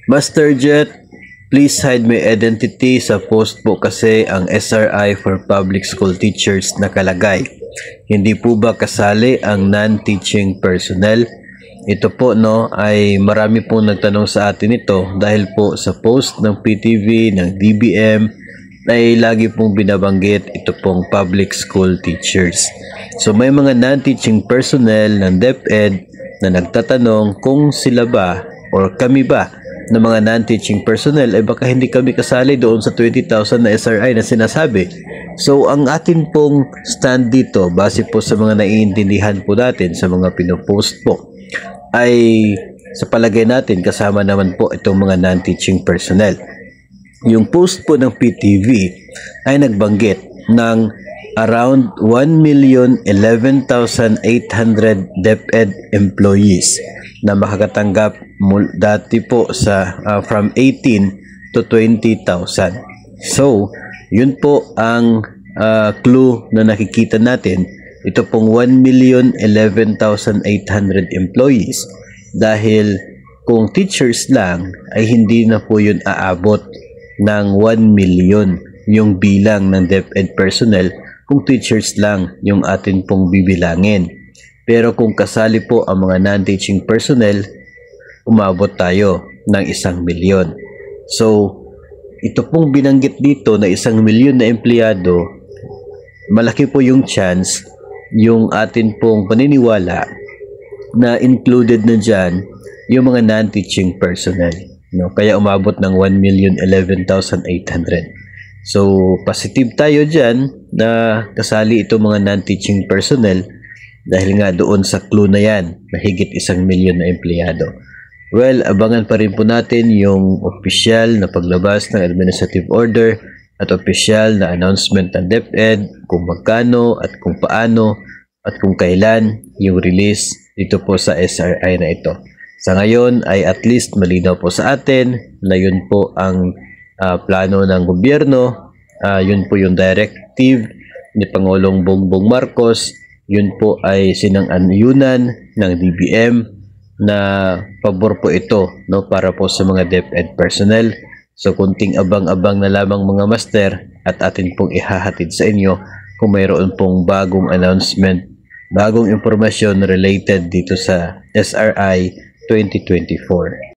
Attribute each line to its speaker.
Speaker 1: Master Jet, please hide my identity sa post po kasi ang SRI for public school teachers nakalagay. Hindi po ba kasali ang non-teaching personnel? Ito po ay marami pong nagtanong sa atin ito dahil po sa post ng PTV, ng DBM ay lagi pong binabanggit ito pong public school teachers. So may mga non-teaching personnel ng DepEd na nagtatanong kung sila ba or kami ba ng mga non-teaching personnel ay baka hindi kami kasali doon sa 20,000 na SRI na sinasabi. So ang atin pong stand dito base po sa mga naiintindihan po natin sa mga pinopost po ay sa palagay natin kasama naman po itong mga non-teaching personnel. Yung post po ng PTV ay nagbanggit ng around 1,011,800 DepEd employees na makakatanggap dati po sa from 18 to 20,000. So, yun po ang clue na nakikita natin. Ito pong 1,011,800 employees dahil kung teachers lang ay hindi na po yun aabot ng 1 million yung bilang ng DepEd personnel kung teachers lang yung atin pong bibilangin. Pero kung kasali po ang mga non-teaching personnel, umabot tayo ng 1 milyon. So, ito pong binanggit dito na 1 milyon na empleyado, malaki po yung chance yung atin pong paniniwala na included na dyan yung mga non-teaching personnel. Kaya umabot ng 1,011,800. So, positive tayo dyan na kasali itong mga non-teaching personnel dahil nga doon sa clue na yan, mahigit 1 milyon na empleyado. Well, abangan pa rin po natin yung official na paglabas ng administrative order at official na announcement ng DepEd kung magkano at kung paano at kung kailan yung release dito po sa SRI na ito. Sa ngayon ay at least malinaw po sa atin na yun po ang plano ng gobyerno, yun po yung directive ni Pangulong Bongbong Marcos, yun po ay sinang-anyunan ng DBM na pabor po ito para po sa mga DepEd personnel. So kunting abang-abang na lamang mga master at atin pong ihahatid sa inyo kung mayroon pong bagong announcement, bagong impormasyon related dito sa SRI 2024.